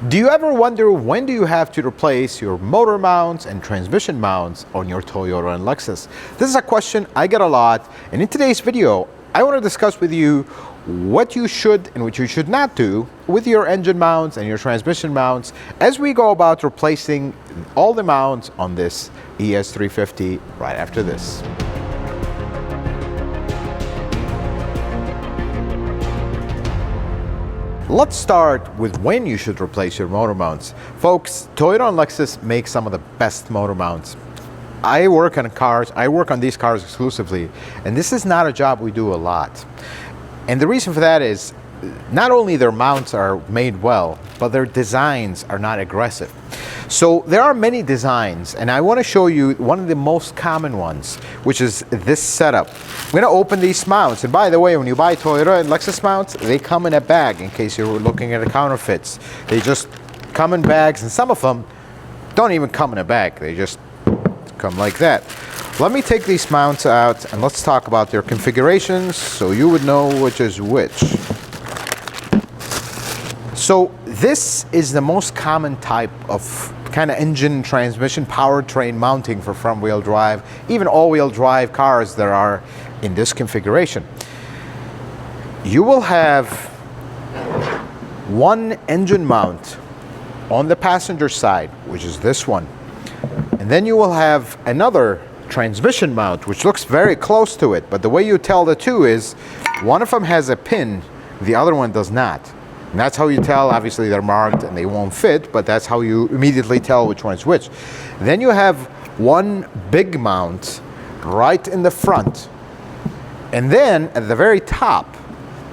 Do you ever wonder when do you have to replace your motor mounts and transmission mounts on your Toyota and Lexus? This is a question I get a lot, and in today's video, I want to discuss with you what you should and what you should not do with your engine mounts and your transmission mounts as we go about replacing all the mounts on this ES350 right after this. Let's start with when you should replace your motor mounts. Folks, Toyota and Lexus make some of the best motor mounts. I work on these cars exclusively, and this is not a job we do a lot. And the reason for that is not only their mounts are made well, but their designs are not aggressive. So there are many designs, and I want to show you one of the most common ones, which is this setup. I'm going to open these mounts, and by the way, when you buy Toyota and Lexus mounts, they come in a bag in case you're looking at the counterfeits. They just come in bags, and some of them don't even come in a bag. They just come like that. Let me take these mounts out, and let's talk about their configurations so you would know which is which. So this is the most common type of kind of engine, transmission, powertrain mounting for front-wheel drive, even all-wheel drive cars that are in this configuration. You will have one engine mount on the passenger side, which is this one. And then you will have another transmission mount, which looks very close to it, but the way you tell the two is one of them has a pin, the other one does not. And that's how you tell. Obviously they're marked and they won't fit, but that's how you immediately tell which one is which. Then you have one big mount right in the front, and then at the very top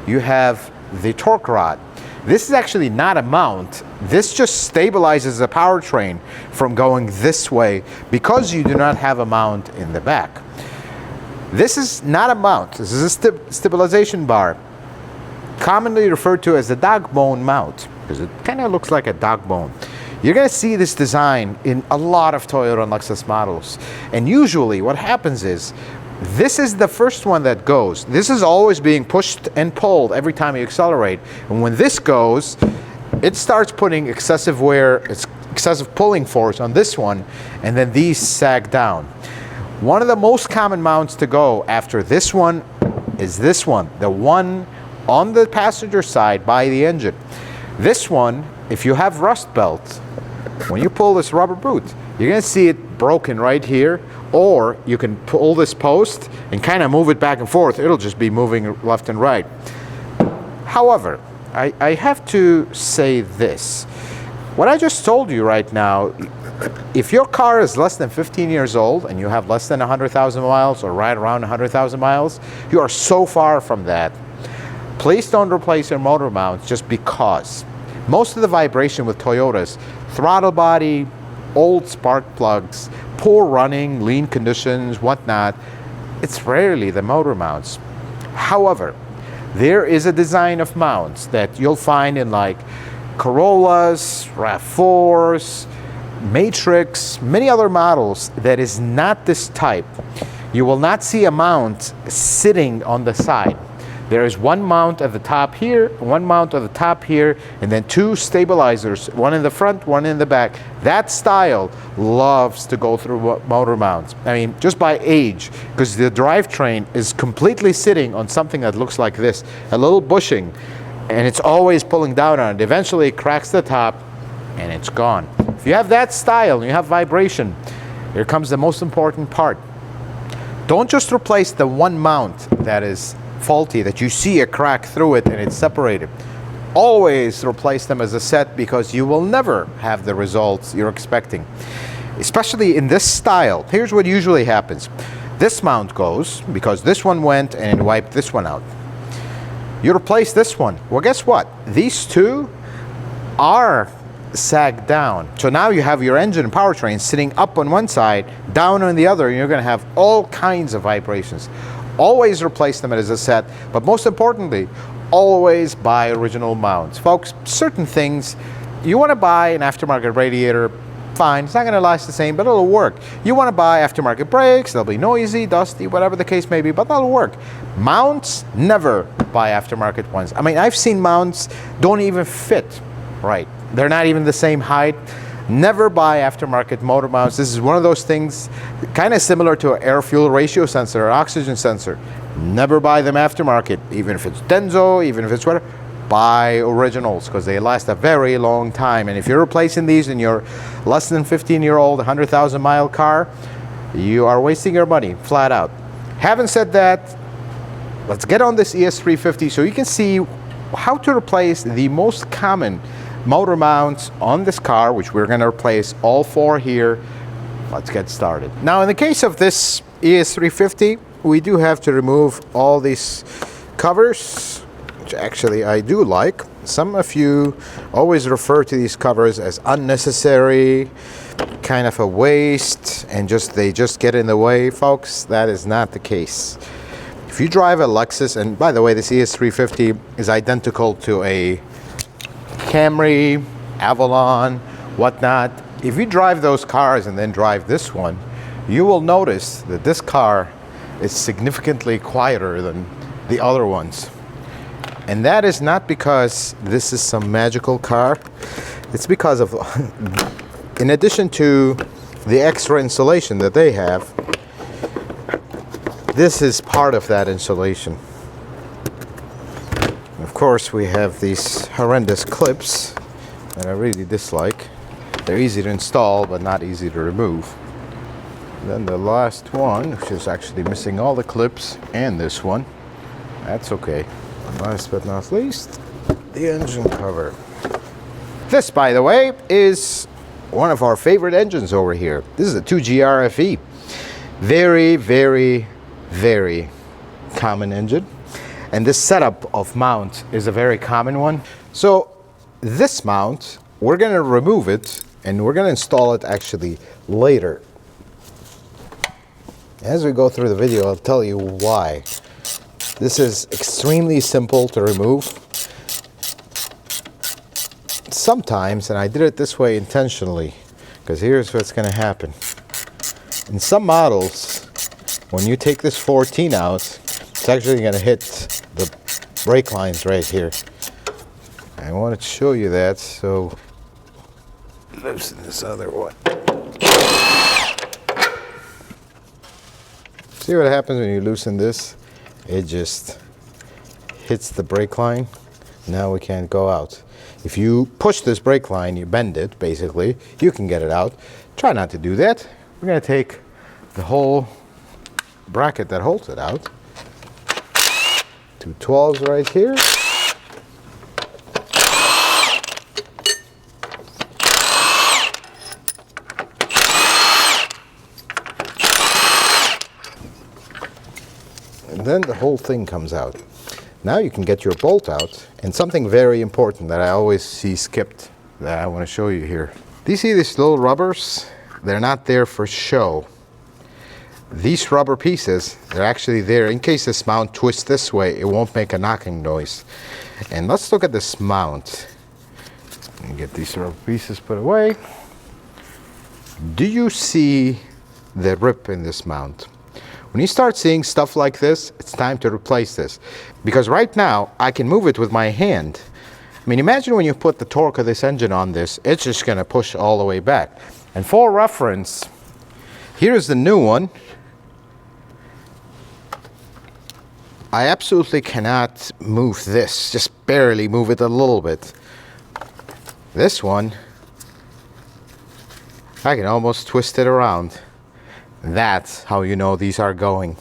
you have the torque rod. This is actually not a mount. This just stabilizes the powertrain from going this way because you do not have a mount in the back. This is not a mount. This is a stabilization bar, commonly referred to as the dog bone mount because it kind of looks like a dog bone. You're going to see this design in a lot of Toyota and Lexus models. And usually what happens is this is the first one that goes. This is always being pushed and pulled every time you accelerate. And when this goes, it starts putting excessive wear, excessive pulling force on this one, and then these sag down. One of the most common mounts to go after this one is this one, the one on the passenger side by the engine. This one, if you have rust belt, when you pull this rubber boot, you're going to see it broken right here, or you can pull this post and kind of move it back and forth. It'll just be moving left and right. However, I have to say this. What I just told you right now, if your car is less than 15 years old and you have less than 100,000 miles or right around 100,000 miles, you are so far from that. Please don't replace your motor mounts just because. Most of the vibration with Toyotas, throttle body, old spark plugs, poor running, lean conditions, whatnot, it's rarely the motor mounts. However, there is a design of mounts that you'll find in like Corollas, RAV4s, Matrix, many other models that is not this type. You will not see a mount sitting on the side. There is one mount at the top here, one mount at the top here, and then two stabilizers, one in the front, one in the back. That style loves to go through motor mounts. I mean, just by age, because the drivetrain is completely sitting on something that looks like this, a little bushing, and it's always pulling down on it. Eventually it cracks the top, and it's gone. If you have that style and you have vibration, here comes the most important part. Don't just replace the one mount that is faulty, that you see a crack through it and it's separated. Always replace them as a set because you will never have the results you're expecting. Especially in this style, here's what usually happens. This mount goes because this one went and wiped this one out. You replace this one. Well, guess what? These two are sagged down. So now you have your engine and powertrain sitting up on one side, down on the other, and you're going to have all kinds of vibrations. Always replace them as a set, but most importantly, always buy original mounts. Folks, certain things, you want to buy an aftermarket radiator, fine, it's not going to last the same, but it'll work. You want to buy aftermarket brakes, they'll be noisy, dusty, whatever the case may be, but that'll work. Mounts, never buy aftermarket ones. I mean, I've seen mounts don't even fit right. They're not even the same height. Never buy aftermarket motor mounts. This is one of those things kind of similar to an air-fuel ratio sensor or oxygen sensor. Never buy them aftermarket, even if it's Denso, even if it's whatever. Buy originals because they last a very long time. And if you're replacing these in your less than 15-year-old 100,000 mile car, you are wasting your money flat out. Having said that, let's get on this ES350 so you can see how to replace the most common motor mounts on this car, which we're going to replace all 4 here. Let's get started. Now, in the case of this ES350, we do have to remove all these covers, which actually I do like. Some of you always refer to these covers as unnecessary, kind of a waste, and they just get in the way. Folks, that is not the case. If you drive a Lexus, and by the way, this ES350 is identical to a Camry, Avalon, whatnot. If you drive those cars and then drive this one, you will notice that this car is significantly quieter than the other ones. And that is not because this is some magical car. It's because of, in addition to the extra insulation that they have, this is part of that insulation. Of course, we have these horrendous clips that I really dislike. They're easy to install, but not easy to remove. Then the last one, which is actually missing all the clips, and this one. That's okay. Last but not least, the engine cover. This, by the way, is one of our favorite engines over here. This is a 2G RFE. Very, very, very common engine. And this setup of mount is a very common one. So this mount, we're going to remove it and we're going to install it actually later. As we go through the video, I'll tell you why. This is extremely simple to remove. Sometimes, and I did it this way intentionally, because here's what's going to happen. In some models, when you take this 14 out, it's actually going to hit the brake lines right here. I wanted to show you that, so loosen this other one. See what happens when you loosen this? It just hits the brake line. Now we can't go out. If you push this brake line, you bend it, basically, you can get it out. Try not to do that. We're going to take the whole bracket that holds it out. 2 12s right here. And then the whole thing comes out. Now you can get your bolt out, and something very important that I always see skipped that I want to show you here. Do you see these little rubbers? They're not there for show. These rubber pieces, they're actually there in case this mount twists this way, it won't make a knocking noise. And let's look at this mount. And get these rubber pieces put away. Do you see the rip in this mount? When you start seeing stuff like this, it's time to replace this. Because right now, I can move it with my hand. I mean, imagine when you put the torque of this engine on this, it's just going to push all the way back. And for reference, here's the new one. I absolutely cannot move this, just barely move it a little bit. This one, I can almost twist it around. That's how you know these are going.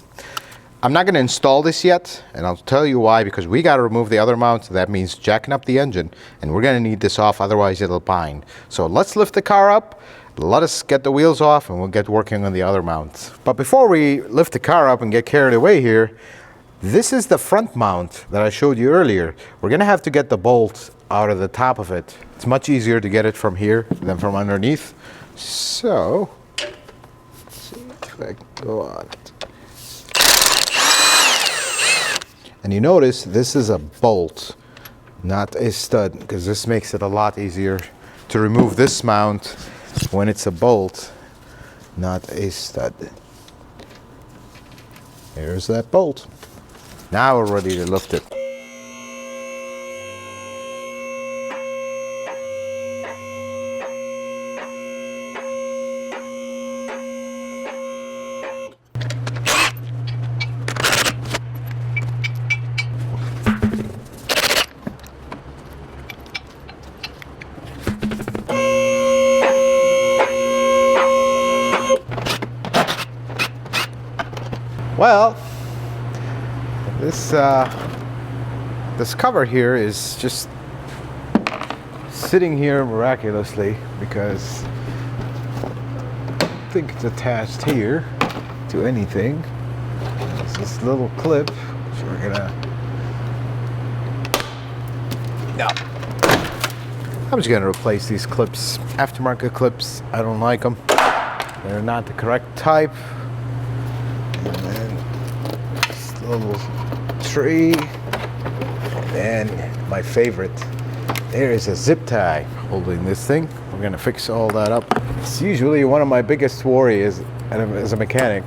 I'm not going to install this yet, and I'll tell you why, because we got to remove the other mount. That means jacking up the engine, and we're going to need this off, otherwise it'll bind. So let's lift the car up, let us get the wheels off, and we'll get working on the other mounts. But before we lift the car up and get carried away here, this is the front mount that I showed you earlier. We're going to have to get the bolt out of the top of it. It's much easier to get it from here than from underneath. So, let's see if I can go on it. And you notice this is a bolt, not a stud, because this makes it a lot easier to remove this mount when it's a bolt, not a stud. Here's that bolt. Now we're ready to lift it. Well, this this cover here is just sitting here miraculously because I think it's attached here to anything. It's this little clip, so we're gonna. No. I'm just gonna replace these clips, aftermarket clips. I don't like them. They're not the correct type. And then this little tree. And my favorite, there is a zip tie holding this thing. We're gonna fix all that up. It's usually one of my biggest worries as a mechanic.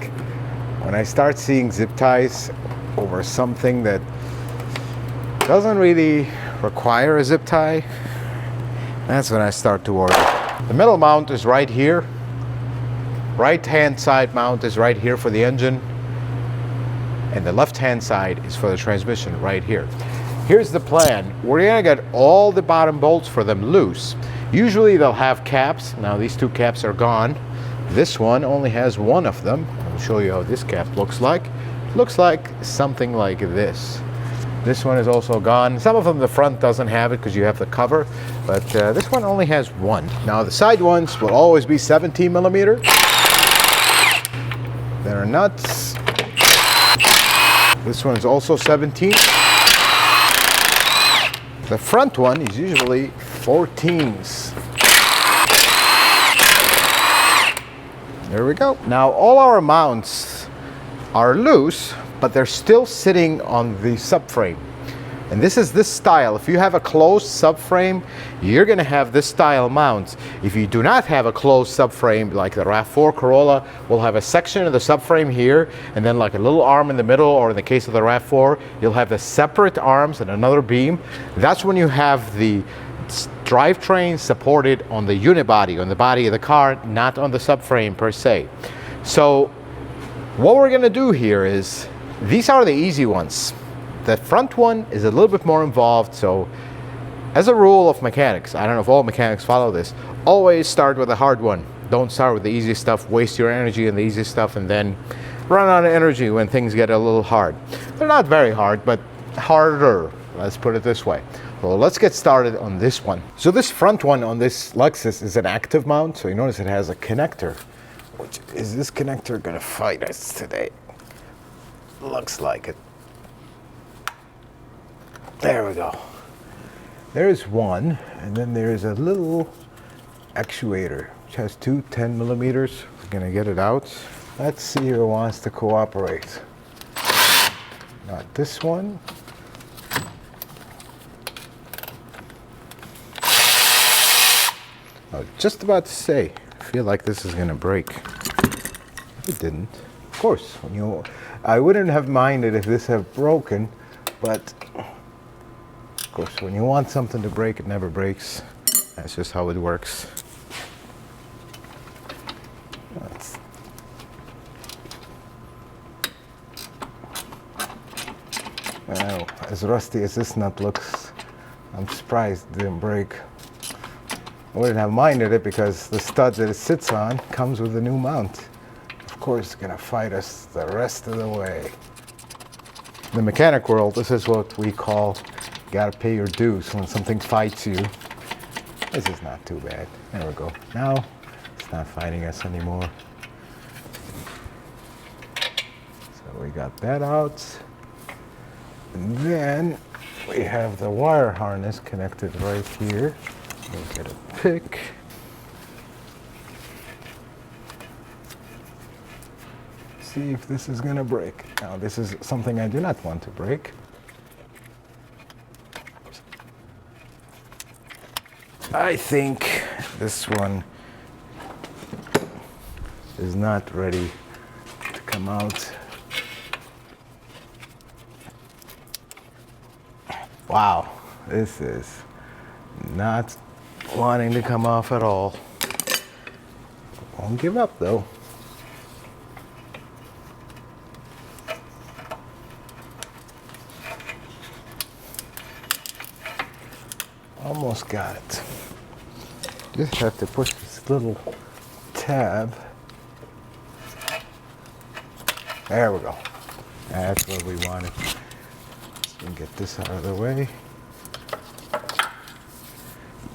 When I start seeing zip ties over something that doesn't really require a zip tie, that's when I start to worry. The middle mount is right here. Right hand side mount is right here for the engine. And the left hand side is for the transmission right here. Here's the plan. We're gonna get all the bottom bolts for them loose. Usually they'll have caps. Now these two caps are gone. This one only has one of them. I'll show you how this cap looks like. It looks like something like this. This one is also gone. Some of them, the front doesn't have it because you have the cover, but this one only has one. Now the side ones will always be 17 millimeter. They're nuts. This one is also 17. The front one is usually 14s. There we go. Now all our mounts are loose, but they're still sitting on the subframe. And this is this style. If you have a closed subframe, you're gonna have this style mounts. If you do not have a closed subframe, like the RAV4 Corolla will have a section of the subframe here, and then like a little arm in the middle, or in the case of the RAV4, you'll have the separate arms and another beam. That's when you have the drivetrain supported on the unibody, on the body of the car, not on the subframe per se. So what we're gonna do here is, these are the easy ones. The front one is a little bit more involved, so as a rule of mechanics, I don't know if all mechanics follow this, always start with the hard one. Don't start with the easy stuff, waste your energy on the easy stuff, and then run out of energy when things get a little hard. They're not very hard, but harder, let's put it this way. So let's get started on this one. So this front one on this Lexus is an active mount, so you notice it has a connector. Which is this connector gonna fight us today? Looks like it. There we go. There's one, and then there's a little actuator which has two 10 millimeters. We're gonna get it out. Let's see who wants to cooperate. Not this one. I was just about to say, I feel like this is gonna break. It didn't. Of course, I wouldn't have minded if this had broken, but of course, when you want something to break, it never breaks. That's just how it works. Well, as rusty as this nut looks, I'm surprised it didn't break. I wouldn't have minded it because the stud that it sits on comes with a new mount. Of course, it's gonna fight us the rest of the way. In the mechanic world, this is what we call gotta pay your dues when something fights you. This is not too bad. There we go. Now it's not fighting us anymore. So we got that out. And then we have the wire harness connected right here. We'll get a pick. See if this is gonna break. Now this is something I do not want to break. I think this one is not ready to come out. Wow, this is not wanting to come off at all. Won't give up though. Almost got it. Just have to push this little tab. There we go. That's what we wanted. So we can get this out of the way.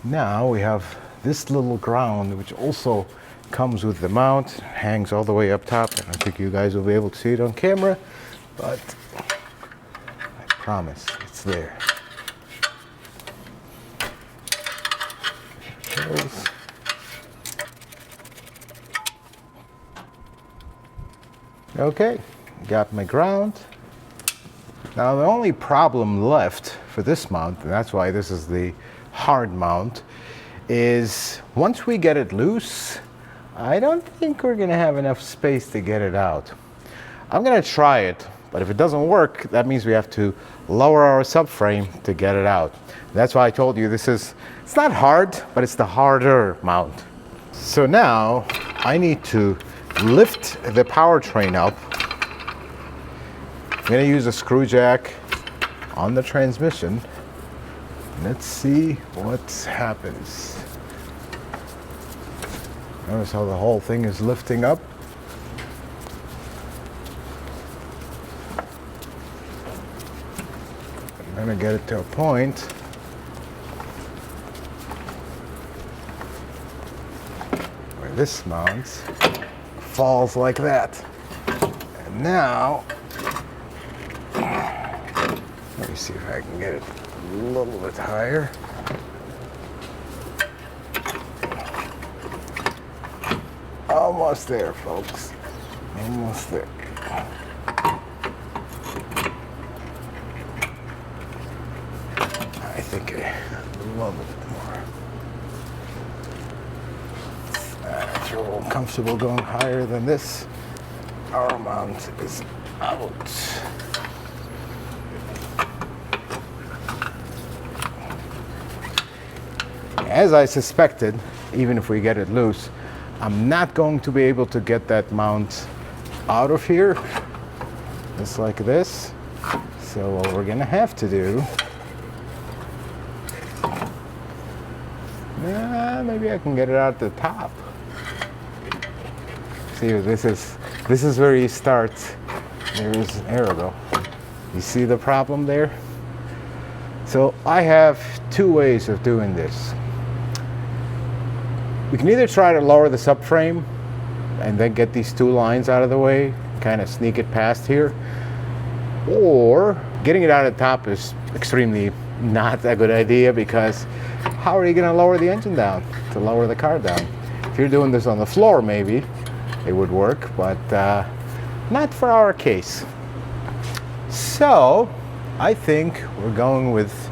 Now we have this little ground, which also comes with the mount, hangs all the way up top. I don't think you guys will be able to see it on camera, but I promise it's there. Okay, got my ground. Now the only problem left for this mount, and that's why this is the hard mount, is once we get it loose, I don't think we're gonna have enough space to get it out. I'm gonna try it, but if it doesn't work, that means we have to lower our subframe to get it out. That's why I told you it's not hard, but it's the harder mount. So now I need to lift the powertrain up. I'm gonna use a screw jack on the transmission. Let's see what happens. Notice how the whole thing is lifting up. I'm gonna get it to a point where this mounts, falls like that. And now, let me see if I can get it a little bit higher. Almost there, folks. Almost there. I think a little bit more. Not sure I'm comfortable going higher than this. Our mount is out. As I suspected, even if we get it loose, I'm not going to be able to get that mount out of here, just like this. So what we're gonna have to do, maybe I can get it out the top. See, this is where you start. There we go. You see the problem there? So I have two ways of doing this. We can either try to lower the subframe and then get these two lines out of the way, kind of sneak it past here, or getting it out of the top is extremely not a good idea, because how are you going to lower the engine down to lower the car down? If you're doing this on the floor, maybe it would work, but not for our case. So I think we're going with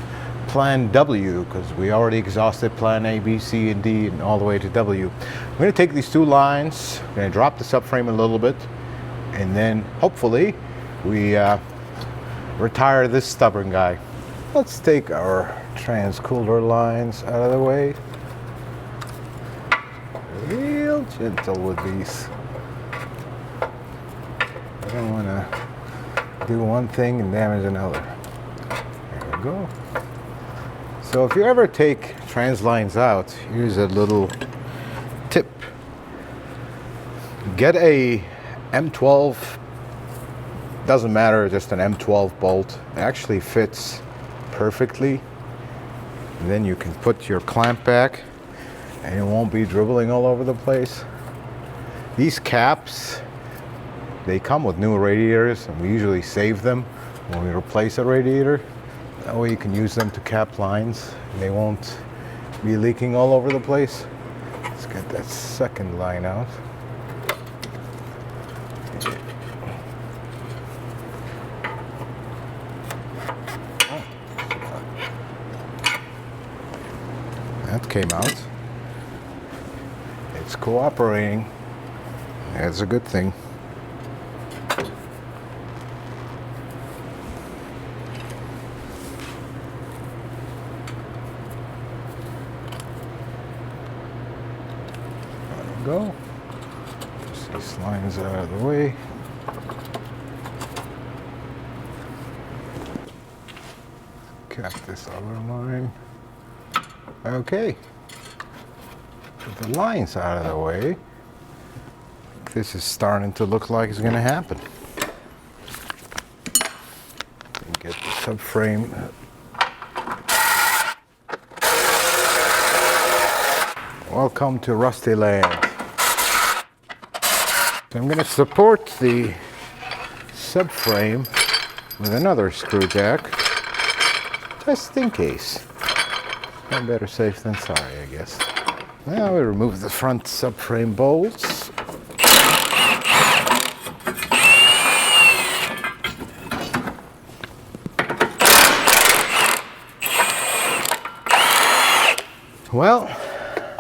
Plan W, because we already exhausted Plan A, B, C, and D, and all the way to W. I'm going to take these two lines, I'm going to drop the subframe a little bit, and then hopefully we retire this stubborn guy. Let's take our transcooler lines out of the way. Real gentle with these. I don't want to do one thing and damage another. There we go. So if you ever take trans lines out, here's a little tip. Get a M12, doesn't matter, just an M12 bolt. It actually fits perfectly. And then you can put your clamp back and it won't be dribbling all over the place. These caps, they come with new radiators, and we usually save them when we replace a radiator. That way you can use them to cap lines and they won't be leaking all over the place. Let's get that second line out. That came out. It's cooperating. That's a good thing. Go. Just these lines out of the way. Cap this other line. Okay. With the lines out of the way, this is starting to look like it's going to happen. subframe. Welcome to Rusty Land. So I'm going to support the subframe with another screw jack, just in case. I'm better safe than sorry, I guess. Now we remove the front subframe bolts. Well,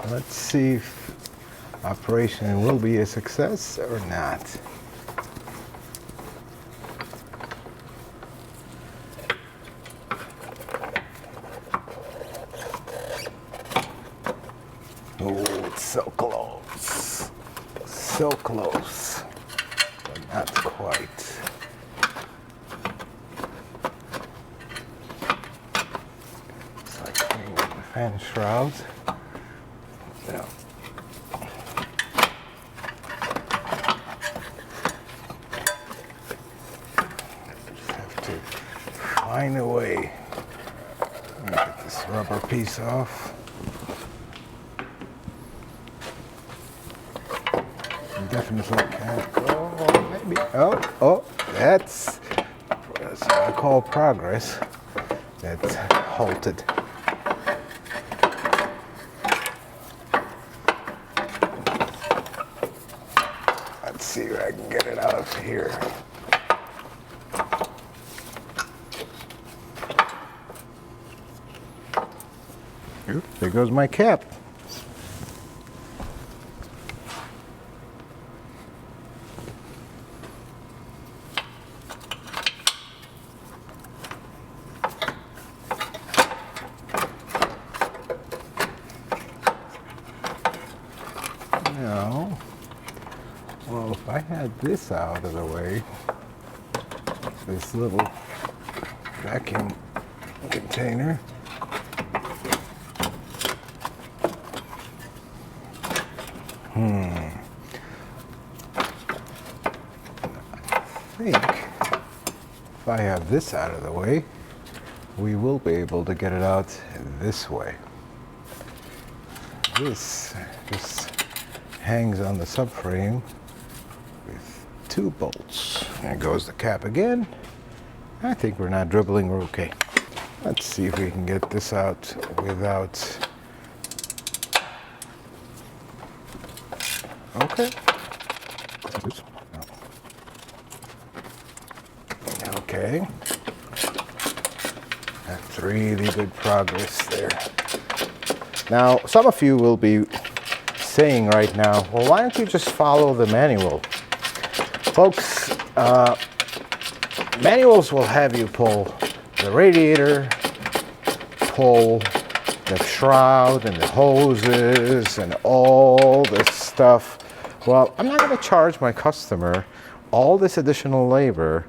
let's see if operation will be a success or not. Oh, it's so close. So close, but not quite. It's like putting the fan shrouds. Yeah. Just have to find a way. Get this rubber piece off. Definitely can't go. Maybe. Oh, that's what I call progress. That's halted. Let's see if I can get it out of here. Oop, there goes my cap. Now, well, if I had this out of the way, this little vacuum container, I think if I have this out of the way, we will be able to get it out this way. This just hangs on the subframe with 2 bolts. There goes the cap again. I think we're not dribbling, we're okay. Let's see if we can get this out without... Okay. Okay. That's really good progress there. Now, some of you will be saying right now, well, why don't you just follow the manual? Folks, manuals will have you pull the radiator, pull the shroud and the hoses and all this stuff. Well, I'm not going to charge my customer all this additional labor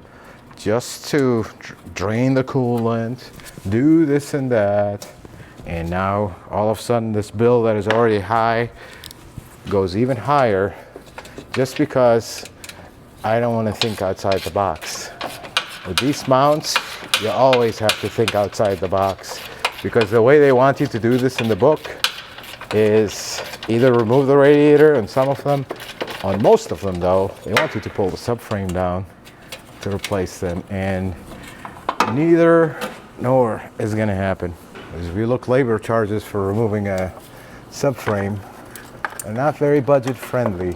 just to drain the coolant, do this and that, and now all of a sudden this bill that is already high goes even higher just because I don't want to think outside the box. With these mounts, you always have to think outside the box, because the way they want you to do this in the book is either remove the radiator, and some of them, on most of them though, they want you to pull the subframe down to replace them, and neither nor is going to happen. As we look, labor charges for removing a subframe are not very budget friendly.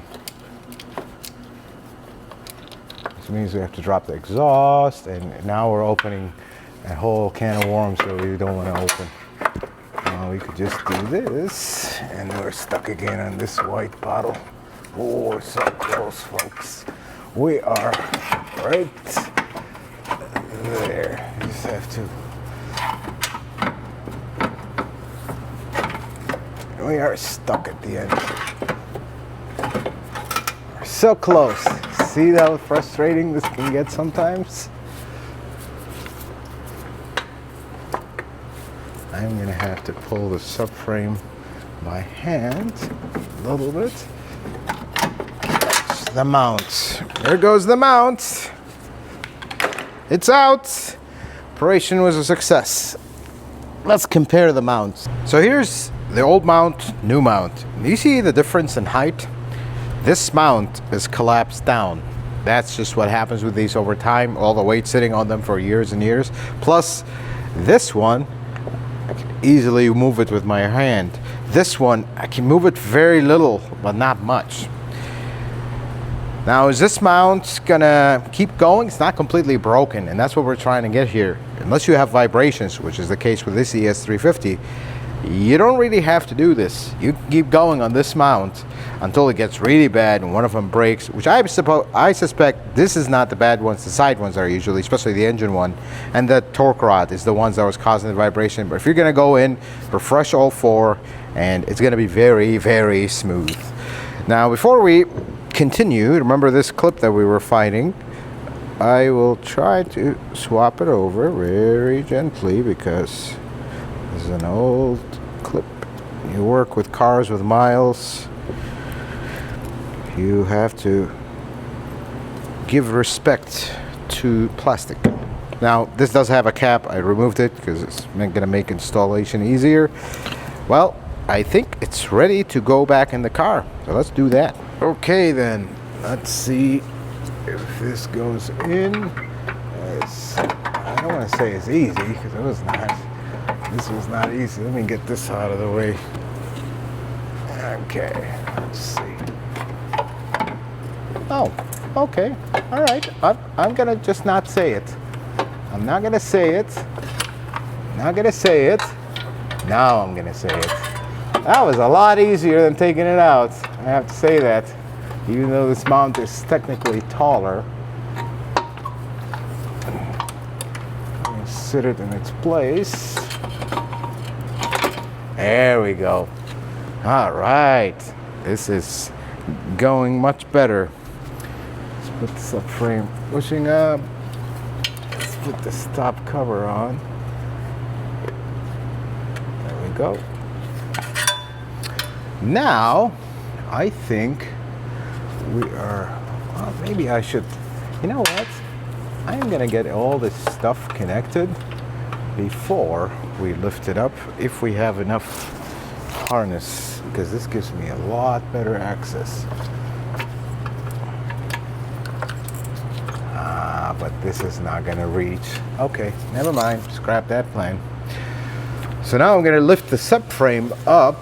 This means we have to drop the exhaust, and now we're opening a whole can of worms that we don't want to open. We could just do this, and we're stuck again on this white bottle. Oh, we're so close, folks. We are right there. You just have to. We are stuck at the end. We're so close. See how frustrating this can get sometimes? I'm going to have to pull the subframe by hand a little bit. That's the mount. There goes the mount. It's out. Operation was a success. Let's compare the mounts. So here's the old mount, new mount. You see the difference in height? This mount is collapsed down. That's just what happens with these over time. All the weight sitting on them for years and years. Plus, this one, I can easily move it with my hand. This one, I can move it very little, but not much. Now, is this mount gonna keep going? It's not completely broken, and that's what we're trying to get here. Unless you have vibrations, which is the case with this ES350, you don't really have to do this. You can keep going on this mount until it gets really bad and one of them breaks, which I suspect this is not the bad ones. The side ones are usually, especially the engine one, and the torque rod is the ones that was causing the vibration. But if you're gonna go in, refresh all four, and it's gonna be very, very smooth. Now, before we continue, remember this clip that we were fighting? I will try to swap it over very gently because this is an old clip. You work with cars with miles, you have to give respect to plastic. Now, this does have a cap. I removed it because it's gonna make installation easier. Well, I think it's ready to go back in the car, so let's do that. Okay then, let's see if this goes in. I don't want to say it's easy because it was not. This was not easy. Let me get this out of the way. Okay, let's see. Oh, okay, all right. I'm gonna just not say it. I'm not gonna say it. Not gonna say it. Now I'm gonna say it. That was a lot easier than taking it out. I have to say that. Even though this mount is technically taller. Let me sit it in its place. There we go. All right. This is going much better. Let's put the subframe pushing up. Let's put the stop cover on. There we go. Now, I think we are, well, maybe I should, you know what? I'm gonna get all this stuff connected before we lift it up, if we have enough harness, because this gives me a lot better access. But this is not gonna reach. Okay, never mind, scrap that plan. So now I'm gonna lift the subframe up.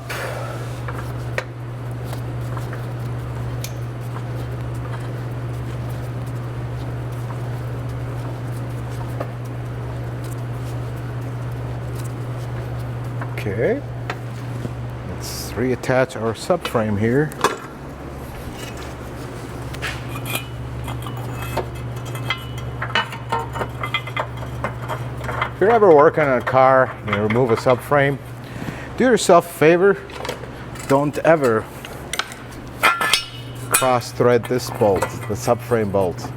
Okay, let's reattach our subframe here. If you're ever working on a car and you remove a subframe, do yourself a favor, don't ever cross-thread this bolt, the subframe bolt.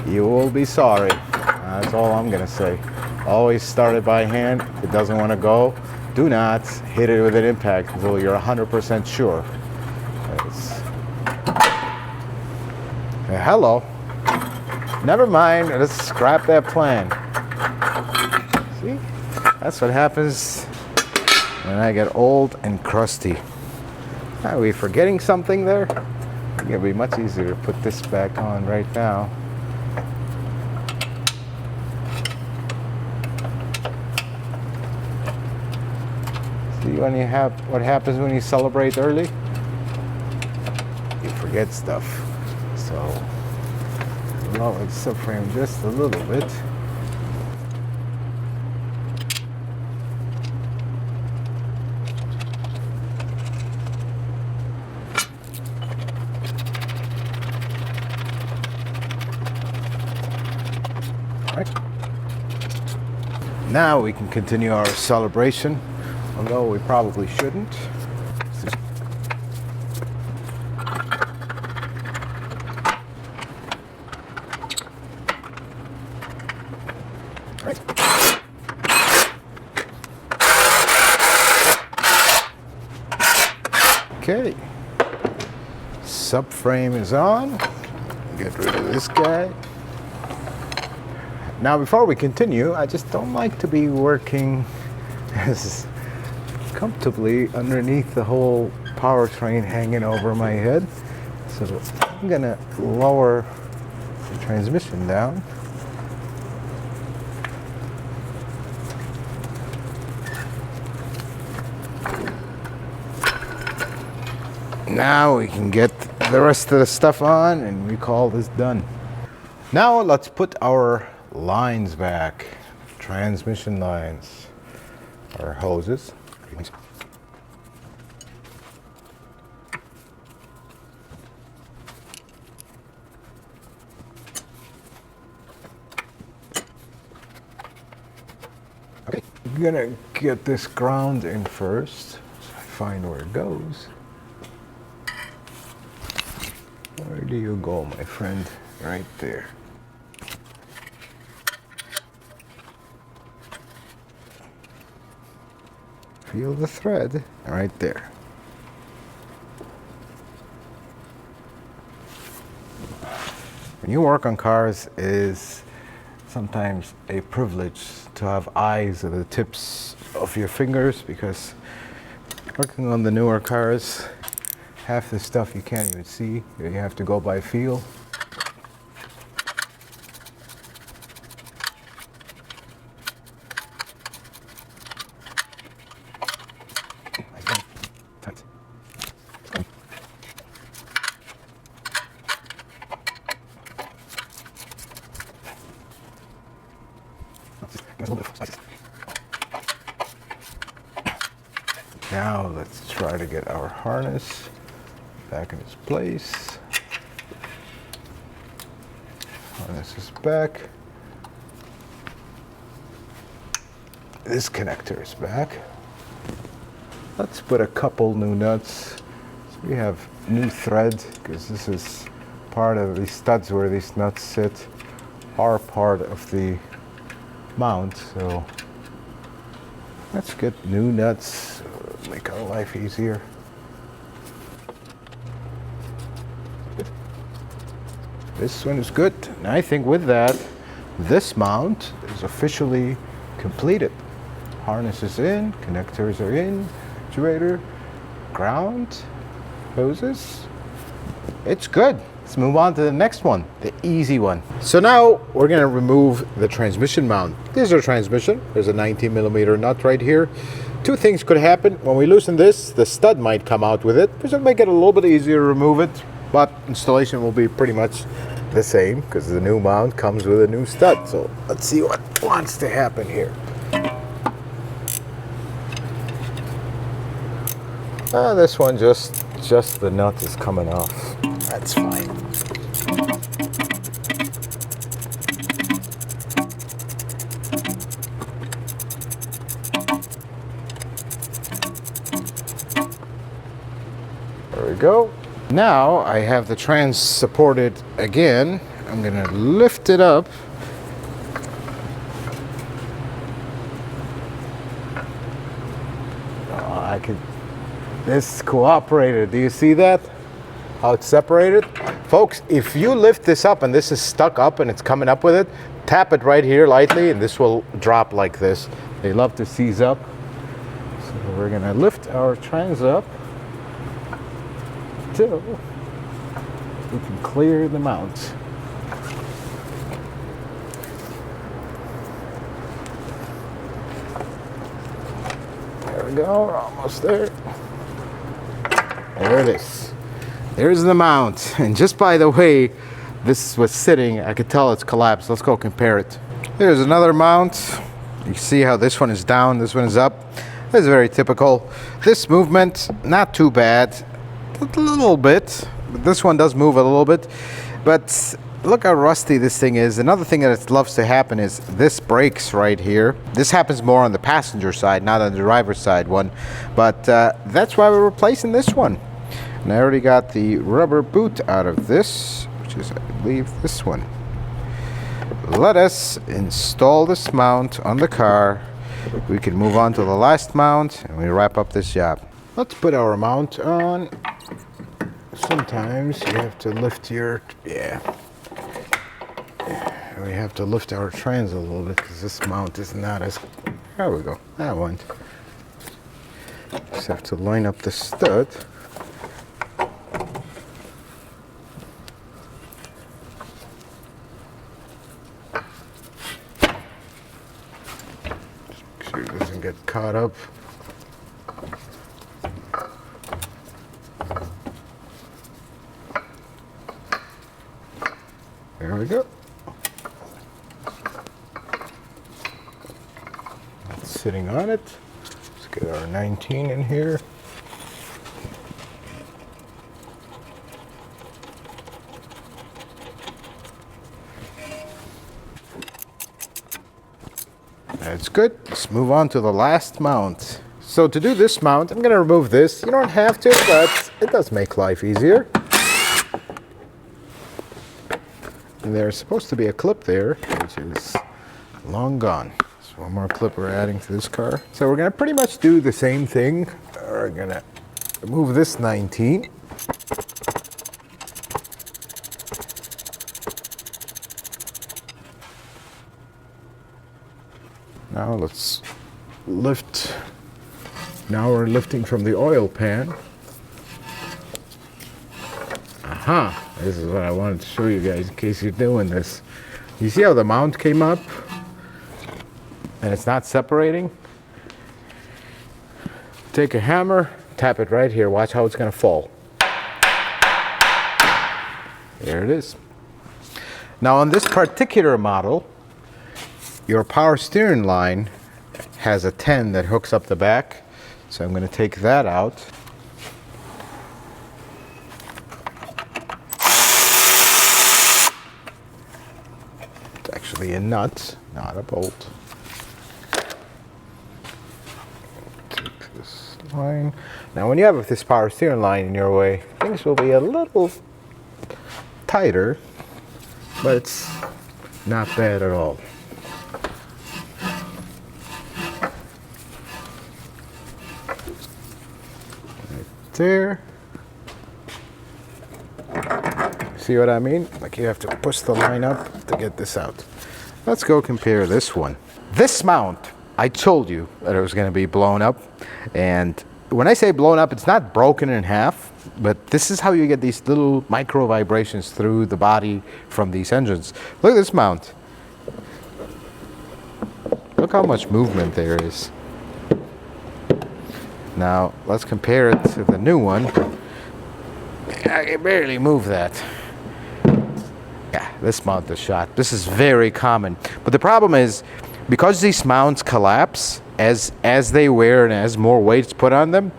You will be sorry. That's all I'm gonna say. Always start it by hand. If it doesn't want to go, do not hit it with an impact until you're 100% sure. Hello. Never mind, let's scrap that plan. See? That's what happens when I get old and crusty. Are we forgetting something there? It'll be much easier to put this back on right now. When you have what happens when you celebrate early, you forget stuff. So lower the subframe just a little bit. Right. Now we can continue our celebration. Although we probably shouldn't. Right. Okay. Subframe is on. Get rid of this guy. Now before we continue, I just don't like to be working as comfortably underneath the whole powertrain hanging over my head. So I'm gonna lower the transmission down. Now we can get the rest of the stuff on and we call this done. Now let's put our lines back, transmission lines, our hoses. Okay, I'm gonna get this ground in first, so I find where it goes. Where do you go, my friend? Right there. Feel the thread right there. When you work on cars, it is sometimes a privilege to have eyes at the tips of your fingers, because working on the newer cars, half the stuff you can't even see. You have to go by feel. Now let's try to get our harness back in its place. Harness is back. This connector is back. Let's put a couple new nuts. So we have new thread, because this is part of the studs where these nuts sit, are part of the mount. So let's get new nuts, make our life easier. This one is good. And I think with that, this mount is officially completed. Harness is in, connectors are in, actuator, ground, hoses. It's good. Let's move on to the next one, the easy one. So now we're gonna remove the transmission mount. This is our transmission. There's a 19mm nut right here. Two things could happen. When we loosen this, the stud might come out with it, which will make it a little bit easier to remove it, but installation will be pretty much the same, because the new mount comes with a new stud. So let's see what wants to happen here. This one just the nut is coming off. That's fine. There we go. Now I have the trans supported again. I'm gonna lift it up. Oh, I could. This cooperated. Do you see that? How it's separated? Folks, if you lift this up and this is stuck up and it's coming up with it, tap it right here lightly and this will drop like this. They love to seize up. So we're gonna lift our trans up till we can clear the mount. There we go, we're almost there. There it is. There's the mount. And just by the way this was sitting, I could tell it's collapsed. Let's go compare it. Here's another mount. You see how this one is down, this one is up. This is very typical. This movement, not too bad. A little bit. But this one does move a little bit. But look how rusty this thing is. Another thing that it loves to happen is this breaks right here. This happens more on the passenger side, not on the driver's side one. But that's why we're replacing this one. And I already got the rubber boot out of this, which is, I believe, this one. Let us install this mount on the car. We can move on to the last mount and we wrap up this job. Let's put our mount on. Sometimes you have to lift your, We have to lift our trans a little bit because this mount is not as... There we go. That one. Just have to line up the stud. Just make sure it doesn't get caught up. There we go. That's sitting on it. Let's get our 19 in here. That's good. Let's move on to the last mount. So to do this mount, I'm going to remove this. You don't have to, but it does make life easier. And there's supposed to be a clip there, which is long gone. So one more clip we're adding to this car. So we're going to pretty much do the same thing. We're going to remove this 19. Now let's lift. Now we're lifting from the oil pan. Aha! This is what I wanted to show you guys in case you're doing this. You see how the mount came up and it's not separating? Take a hammer, tap it right here. Watch how it's going to fall. There it is. Now on this particular model, your power steering line has a 10 that hooks up the back. So I'm going to take that out. It's actually a nut, not a bolt. Take this line. Now when you have this power steering line in your way, things will be a little tighter, but it's not bad at all. There. See what I mean? Like you have to push the line up to get this out. Let's go compare this one. This mount, I told you that it was going to be blown up. And when I say blown up, it's not broken in half, but this is how you get these little micro vibrations through the body from these engines. Look at this mount. Look how much movement there is. Now, let's compare it to the new one. I can barely move that. Yeah, this mount is shot. This is very common. But the problem is, because these mounts collapse as they wear and as more weight's put on them,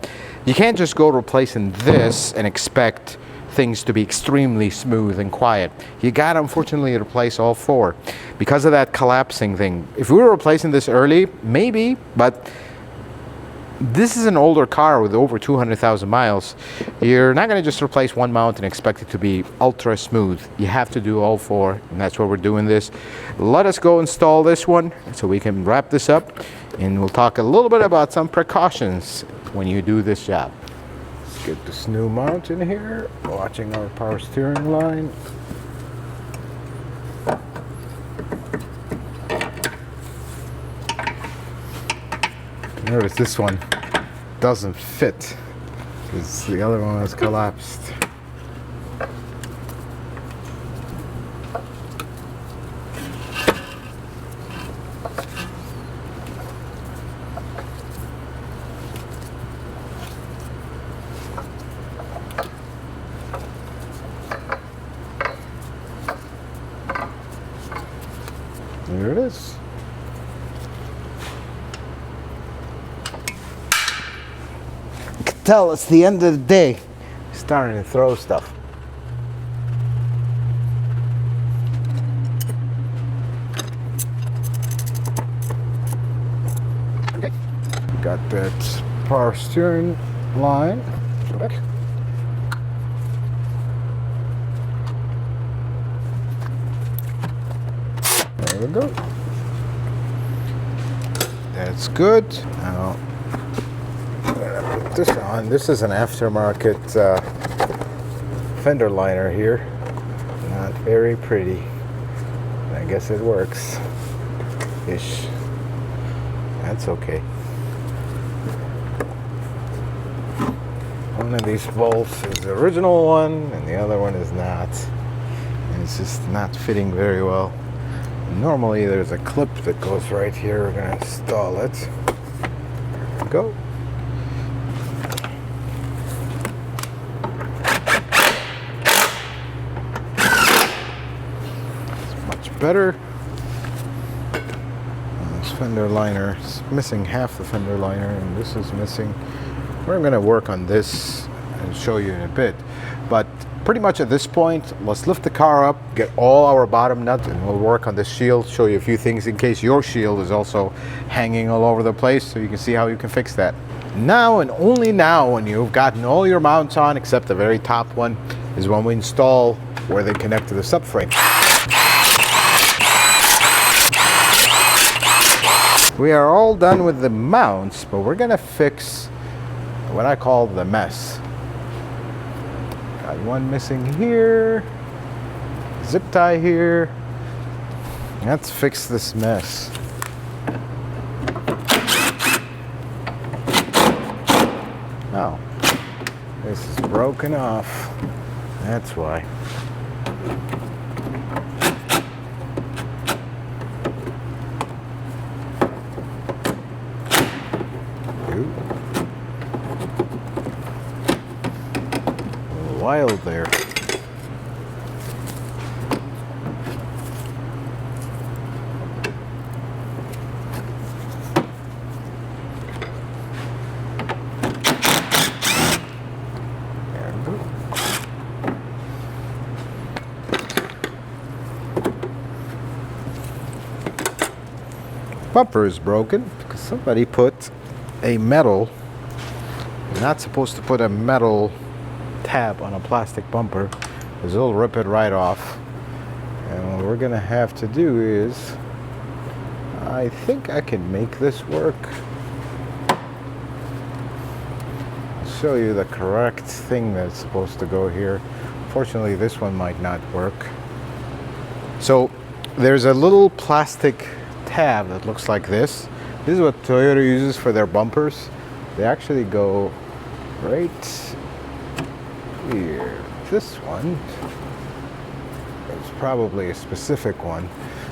you can't just go replacing this and expect things to be extremely smooth and quiet. You gotta, unfortunately, replace all four because of that collapsing thing. If we were replacing this early, maybe, but this is an older car with over 200,000 miles. You're not going to just replace one mount and expect it to be ultra smooth. You have to do all four, and that's why we're doing this. Let us go install this one so we can wrap this up, and we'll talk a little bit about some precautions when you do this job. Let's get this new mount in here, watching our power steering line. Notice this one doesn't fit because the other one has collapsed. There it is. Tell it's the end of the day. Starting to throw stuff. Okay. Got that power steering line. Back. There we go. That's good. Now put this on. This is an aftermarket fender liner here. Not very pretty. I guess it works. Ish. That's okay. One of these bolts is the original one, and the other one is not. And it's just not fitting very well. Normally there's a clip that goes right here. We're going to install it. There we go. It's much better. This fender liner is missing half the fender liner, and this is missing. We're going to work on this and show you in a bit. But pretty much at this point, let's lift the car up, get all our bottom nuts, and we'll work on the shield, show you a few things in case your shield is also hanging all over the place, so you can see how you can fix that. Now and only now, when you've gotten all your mounts on except the very top one, is when we install where they connect to the subframe. We are all done with the mounts, but we're gonna fix what I call the mess. Got one missing here, zip tie here. Let's fix this mess. Oh, this is broken off. That's why. Wild there. Bumper is broken because somebody put a metal. You're not supposed to put a metal tab on a plastic bumper, because it'll rip it right off. And what we're gonna have to do is, I think I can make this work. I'll show you the correct thing that's supposed to go here. Fortunately, this one might not work. So there's a little plastic tab that looks like this. This is what Toyota uses for their bumpers. They actually go right here. This one is probably a specific one.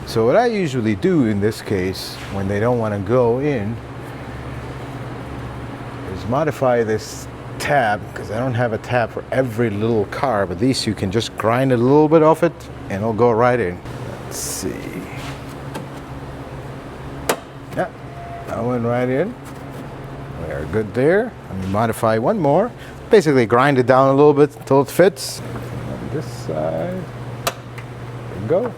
So what I usually do in this case, when they don't want to go in, is modify this tab, because I don't have a tab for every little car, but these you can just grind a little bit off it and it'll go right in. Let's see. Yeah, that went right in. We are good there. Let me modify one more. Basically grind it down a little bit until it fits. On this side, there we go.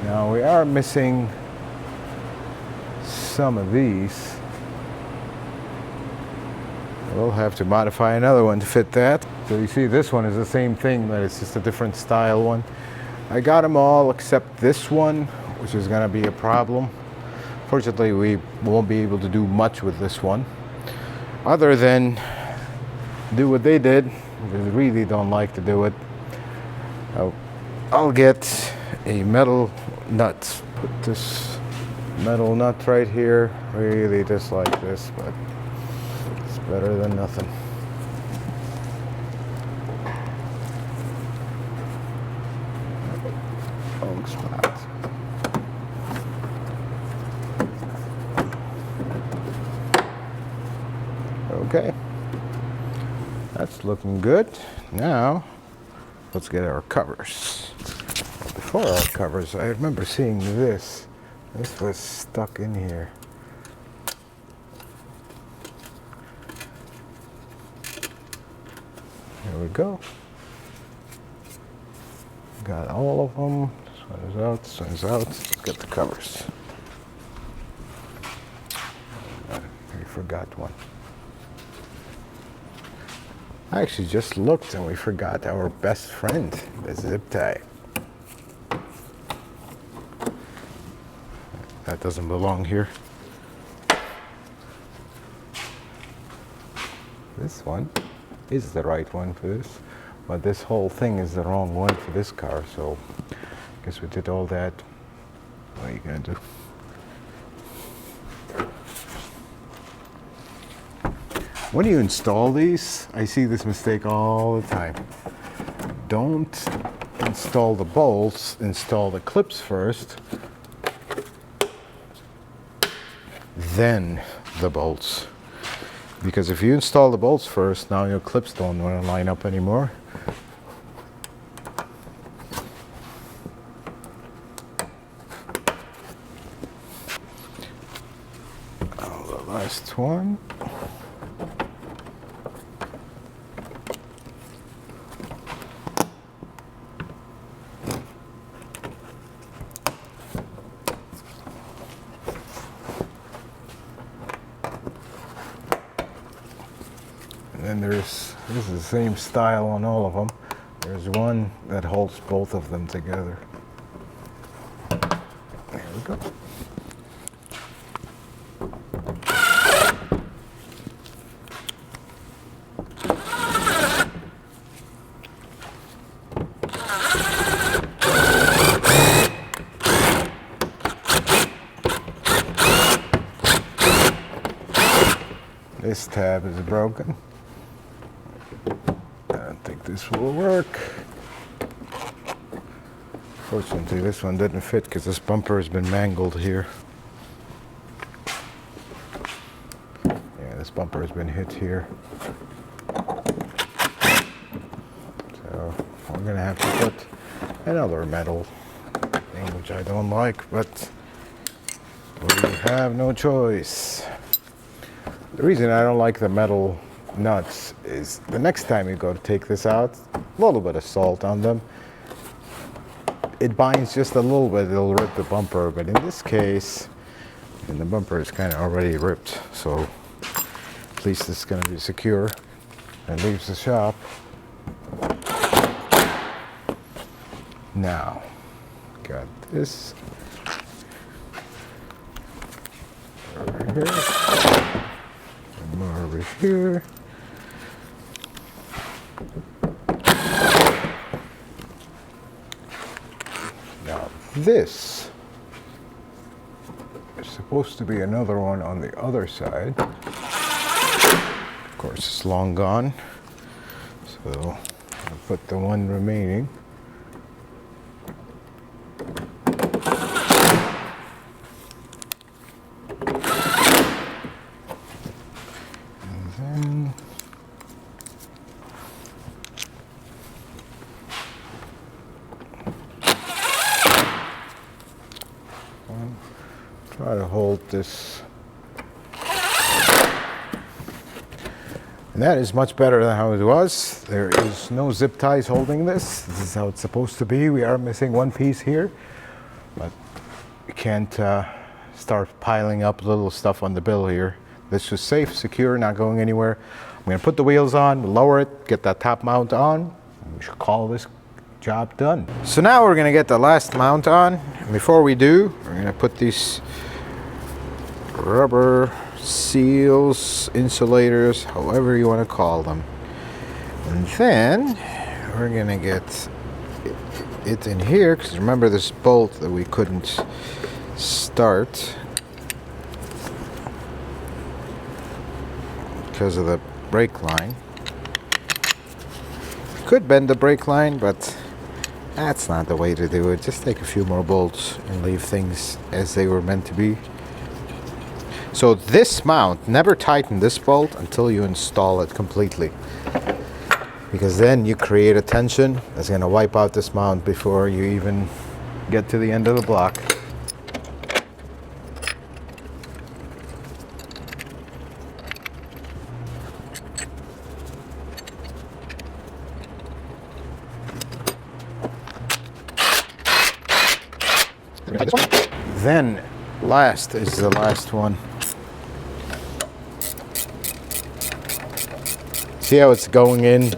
Now we are missing some of these. We'll have to modify another one to fit that. So you see this one is the same thing, but it's just a different style one. I got them all except this one, which is gonna be a problem. Fortunately, we won't be able to do much with this one, other than do what they did. They really don't like to do it. I'll get a metal nut. Put this metal nut right here. Really just like this, but it's better than nothing. Wrong spot. Okay. That's looking good. Now, let's get our covers. Before our covers, I remember seeing this. This was stuck in here. There we go. Got all of them. This one is out, this one is out. Let's get the covers. I forgot one. I actually just looked and we forgot our best friend, the zip tie. That doesn't belong here. This one is the right one for this, but this whole thing is the wrong one for this car, so I guess we did all that What are you gonna do? When you install these, I see this mistake all the time. Don't install the bolts, install the clips first, then the bolts. Because if you install the bolts first, now your clips don't want to line up anymore. The last one. And this is the same style on all of them. There's one that holds both of them together. There we go. This tab is broken. I don't think this will work. Fortunately, this one didn't fit because this bumper has been mangled here. Yeah, this bumper has been hit here. So we're gonna have to put another metal thing, which I don't like, but we have no choice. The reason I don't like the metal nuts is the next time you go to take this out, a little bit of salt on them. It binds just a little bit, it'll rip the bumper, but in this case, and the bumper is kind of already ripped, so at least it's going to be secure and leaves the shop. Now, got this over here. More over here. Now this is supposed to be another one on the other side. Of course, it's long gone, so I'll put the one remaining. Try to hold this. And that is much better than how it was. There is no zip ties holding this. This is how it's supposed to be. We are missing one piece here, but we can't start piling up little stuff on the bill here. This is safe, secure, not going anywhere. I'm going to put the wheels on, lower it, get that top mount on, and we should call this job done. So now we're going to get the last mount on. And before we do, we're going to put these rubber seals, insulators, however you want to call them. And then we're going to get it in here, because remember this bolt that we couldn't start because of the brake line. Could bend the brake line, but that's not the way to do it. Just take a few more bolts and leave things as they were meant to be. So this mount, never tighten this bolt until you install it completely, because then you create a tension that's going to wipe out this mount before you even get to the end of the block. Then last is the last one. See how it's going in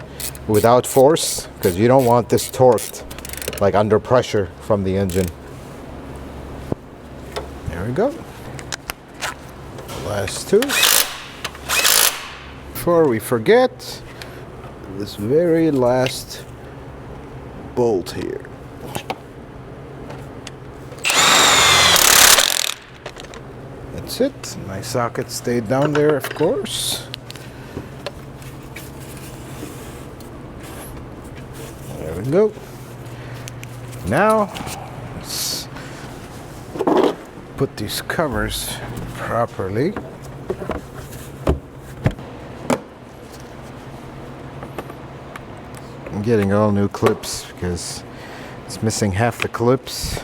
without force? Because you don't want this torqued, like under pressure from the engine. There we go. The last two. Before we forget, this very last bolt here. That's it. My socket stayed down there, of course. There we go. Now, let's put these covers properly. I'm getting all new clips because it's missing half the clips.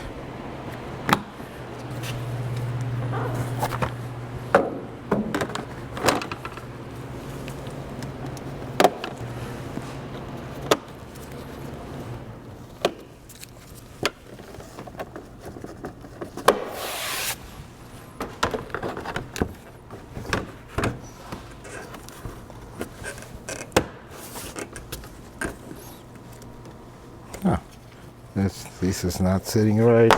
Oh, this is not sitting right.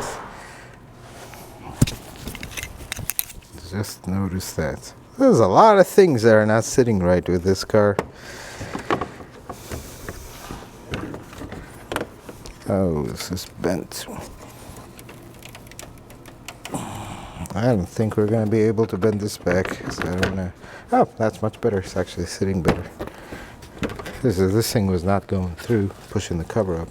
Just noticed that. There's a lot of things that are not sitting right with this car. Oh, this is bent. I don't think we're going to be able to bend this back. So I don't know. Oh, that's much better. It's actually sitting better. This thing was not going through, pushing the cover up.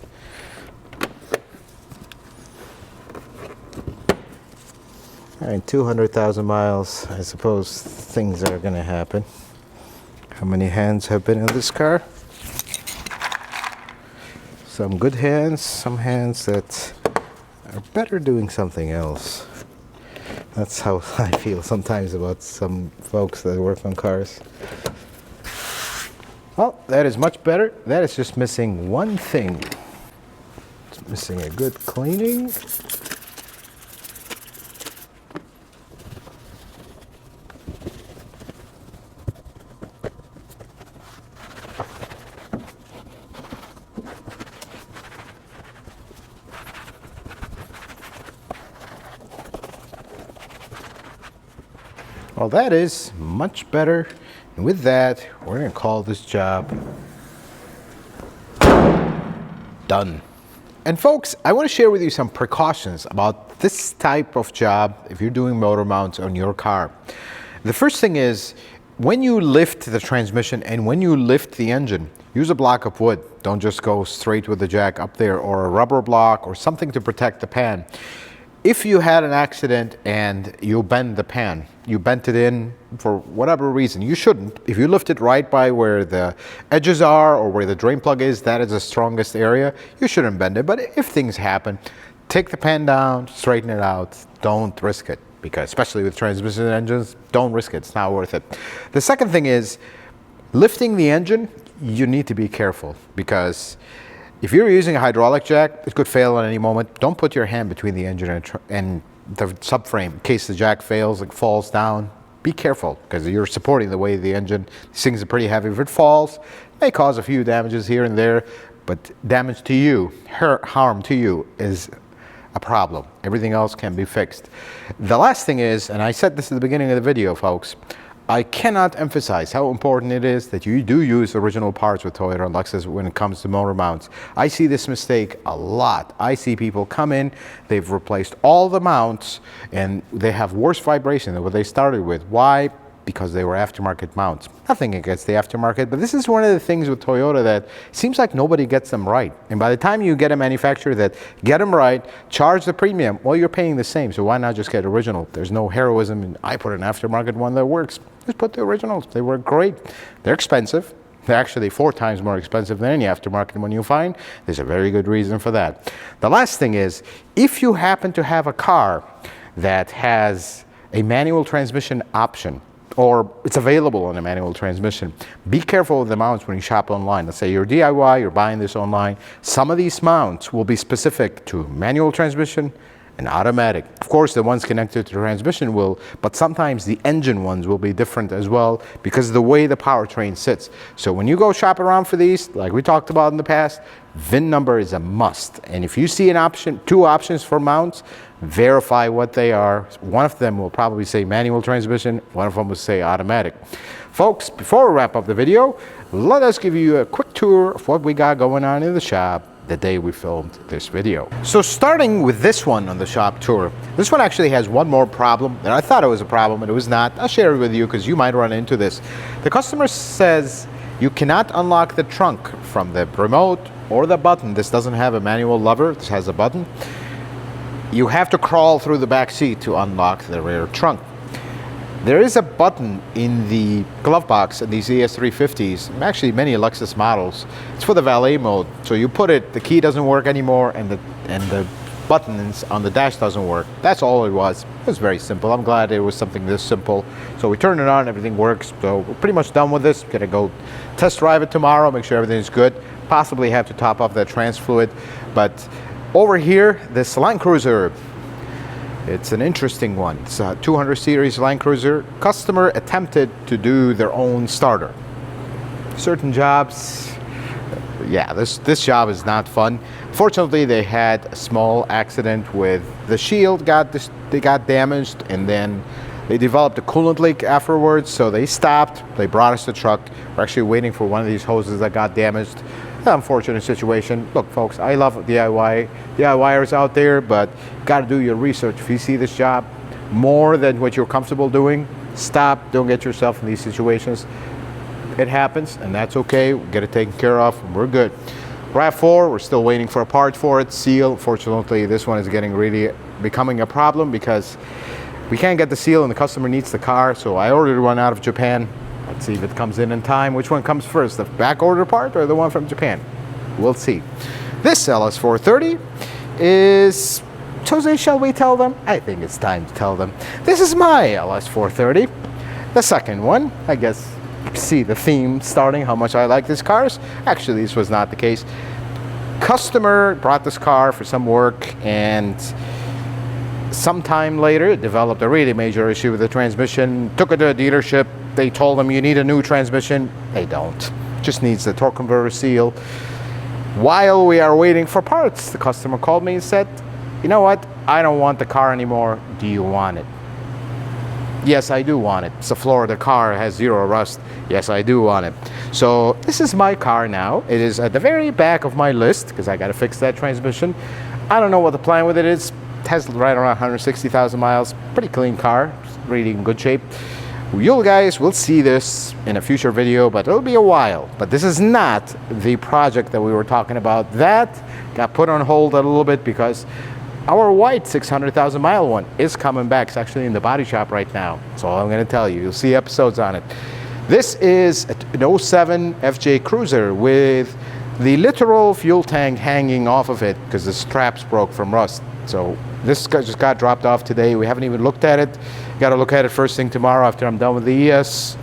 All right, 200,000 miles. I suppose things are going to happen. How many hands have been in this car? Some good hands, some hands that are better doing something else. That's how I feel sometimes about some folks that work on cars. Well, that is much better. That is just missing one thing. It's missing a good cleaning. Well, that is much better. And with that, we're going to call this job done. And folks, I want to share with you some precautions about this type of job if you're doing motor mounts on your car. The first thing is, when you lift the transmission and when you lift the engine, use a block of wood. Don't just go straight with the jack up there, or a rubber block or something to protect the pan. If you had an accident and you bend the pan, you bent it in for whatever reason, you shouldn't. If you lift it right by where the edges are or where the drain plug is, that is the strongest area, you shouldn't bend it. But if things happen, take the pan down, straighten it out, don't risk it. Because especially with transmission engines, don't risk it, it's not worth it. The second thing is, lifting the engine, you need to be careful, because if you're using a hydraulic jack, it could fail at any moment. Don't put your hand between the engine and the subframe in case the jack fails, it falls down. Be careful, because you're supporting the weight of the engine. These things are pretty heavy. If it falls, it may cause a few damages here and there, but damage to you, harm to you is a problem. Everything else can be fixed. The last thing is, and I said this at the beginning of the video, folks, I cannot emphasize how important it is that you do use original parts with Toyota and Lexus when it comes to motor mounts. I see this mistake a lot. I see people come in, they've replaced all the mounts, and they have worse vibration than what they started with. Why? Because they were aftermarket mounts. Nothing against the aftermarket, but this is one of the things with Toyota that seems like nobody gets them right. And by the time you get a manufacturer that get them right, charge the premium, well, you're paying the same, so why not just get original? There's no heroism, and I put an aftermarket one that works. Just put the originals. They work great. They're expensive. They're actually 4 times more expensive than any aftermarket one you find. There's a very good reason for that. The last thing is, if you happen to have a car that has a manual transmission option, or it's available on a manual transmission, be careful with the mounts when you shop online. Let's say you're DIY, you're buying this online. Some of these mounts will be specific to manual transmission and automatic. Of course, the ones connected to the transmission will, but sometimes the engine ones will be different as well because of the way the powertrain sits. So when you go shop around for these, like we talked about in the past, VIN number is a must. And if you see an option, 2 options for mounts, verify what they are. One of them will probably say manual transmission, one of them will say automatic. Folks, before we wrap up the video, let us give you a quick tour of what we got going on in the shop the day we filmed this video. So starting with this one on the shop tour, this one actually has one more problem, and I thought it was a problem, but it was not. I'll share it with you because you might run into this. The customer says you cannot unlock the trunk from the remote or the button. This doesn't have a manual lever, this has a button. You have to crawl through the back seat to unlock the rear trunk. There is a button in the glove box in these ES350s, actually many Lexus models. It's for the valet mode. So you put it, the key doesn't work anymore, and the buttons on the dash doesn't work. That's all it was. It was very simple. I'm glad it was something this simple. So we turn it on, everything works. So we're pretty much done with this. We're gonna go test drive it tomorrow, make sure everything's good. Possibly have to top off that trans fluid. But over here, this Land Cruiser, it's an interesting one. It's a 200 series Land Cruiser. Customer attempted to do their own starter. Certain jobs, yeah, this job is not fun. Fortunately, they had a small accident with the shield. They got damaged, and then they developed a coolant leak afterwards. So they stopped. They brought us the truck. We're actually waiting for one of these hoses that got damaged. Unfortunate situation. Look, folks, I love DIYers out there, but got to do your research. If you see this job more than what you're comfortable doing, stop. Don't get yourself in these situations. It happens, and that's okay. We'll get it taken care of. We're good. RAV4, we're still waiting for a part for it. Seal, fortunately, this one is becoming a problem because we can't get the seal, and the customer needs the car. So I ordered one out of Japan. Let's see if it comes in time. Which one comes first, the back order part or the one from Japan? We'll see. This LS430 is, Jose, shall we tell them? I think it's time to tell them. This is my LS430, the second one. I guess see the theme starting, how much I like these cars. Actually, this was not the case. Customer brought this car for some work, and sometime later it developed a really major issue with the transmission. Took it to a dealership. They told them you need a new transmission. They don't. Just needs the torque converter seal. While we are waiting for parts, the customer called me and said, you know what? I don't want the car anymore. Do you want it? Yes, I do want it. It's a Florida car. It has zero rust. Yes, I do want it. So this is my car now. It is at the very back of my list because I got to fix that transmission. I don't know what the plan with it is. It has right around 160,000 miles. Pretty clean car. Really in good shape. You guys will see this in a future video, but it'll be a while. But this is not the project that we were talking about. That got put on hold a little bit because our white 600,000 mile one is coming back. It's actually in the body shop right now. That's all I'm going to tell you. You'll see episodes on it. This is an 07 FJ Cruiser with the literal fuel tank hanging off of it because the straps broke from rust. So this just got dropped off today. We haven't even looked at it. Got to look at it first thing tomorrow after I'm done with the ES.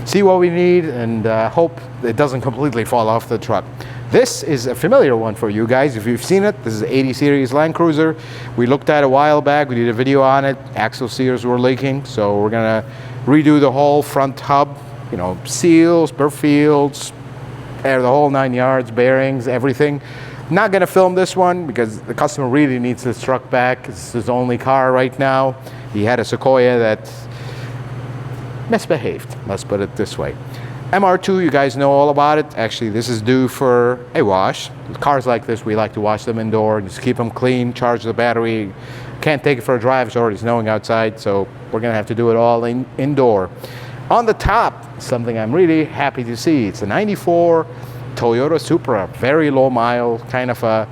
See what we need, and hope it doesn't completely fall off the truck. This is a familiar one for you guys. If you've seen it, this is an 80 series Land Cruiser. We looked at it a while back. We did a video on it. Axle seals were leaking, so we're gonna redo the whole front hub. You know, seals, burr fields, the whole 9 yards, bearings, everything. Not gonna film this one because the customer really needs this truck back. It's his only car right now. He had a Sequoia that misbehaved, let's put it this way. MR2, you guys know all about it. Actually, this is due for a wash. Cars like this, we like to wash them indoor, just keep them clean, charge the battery. Can't take it for a drive, it's already snowing outside, so we're gonna have to do it all indoor. On the top, something I'm really happy to see. It's a 94 Toyota Supra, very low mile, kind of a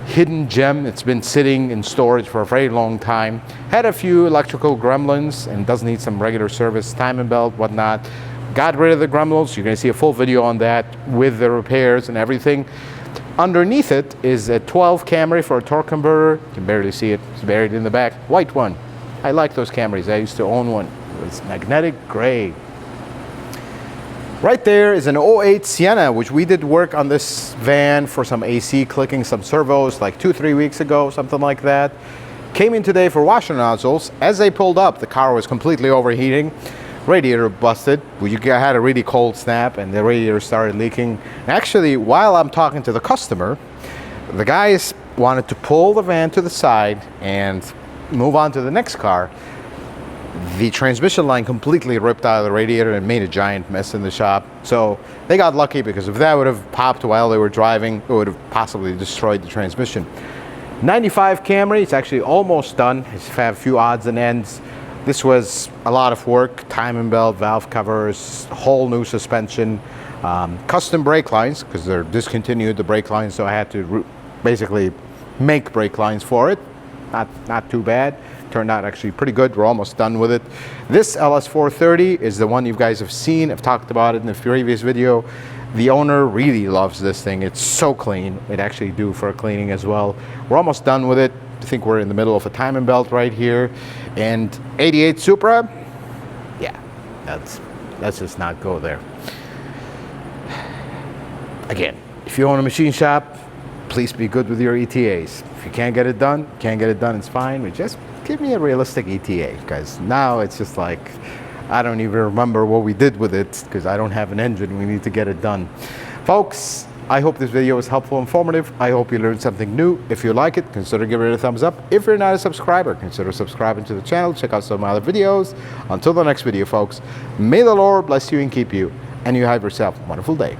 hidden gem. It's been sitting in storage for a very long time. Had a few electrical gremlins and does need some regular service, timing belt, whatnot. Got rid of the gremlins. You're going to see a full video on that with the repairs and everything. Underneath it is a 12 Camry for a torque converter. You can barely see it. It's buried in the back. White one. I like those Camrys. I used to own one. It's magnetic gray. Right there is an 08 Sienna, which we did work on this van for some AC, clicking some servos like 2-3 weeks ago, something like that. Came in today for washer nozzles. As they pulled up, the car was completely overheating. Radiator busted. We had a really cold snap and the radiator started leaking. Actually, while I'm talking to the customer, the guys wanted to pull the van to the side and move on to the next car. The transmission line completely ripped out of the radiator and made a giant mess in the shop. So they got lucky, because if that would have popped while they were driving, it would have possibly destroyed the transmission. 95 Camry, it's actually almost done. It's had a few odds and ends. This was a lot of work. Timing belt, valve covers, whole new suspension, custom brake lines, because they're discontinued the brake lines, so I had to basically make brake lines for it. Not too bad. Turned out actually pretty good. We're almost done with it. This LS430 is the one you guys have seen. I've talked about it in the previous video. The owner really loves this thing. It's so clean. It actually due for cleaning as well. We're almost done with it. I think we're in the middle of a timing belt right here. And 88 Supra, yeah, let's just not go there. Again, if you own a machine shop, please be good with your ETAs. If you can't get it done, it's fine. But just give me a realistic ETA, because now it's just like, I don't even remember what we did with it, because I don't have an engine. We need to get it done. Folks, I hope this video was helpful and informative. I hope you learned something new. If you like it, consider giving it a thumbs up. If you're not a subscriber, consider subscribing to the channel. Check out some of my other videos. Until the next video, folks, may the Lord bless you and keep you, and you have yourself a wonderful day.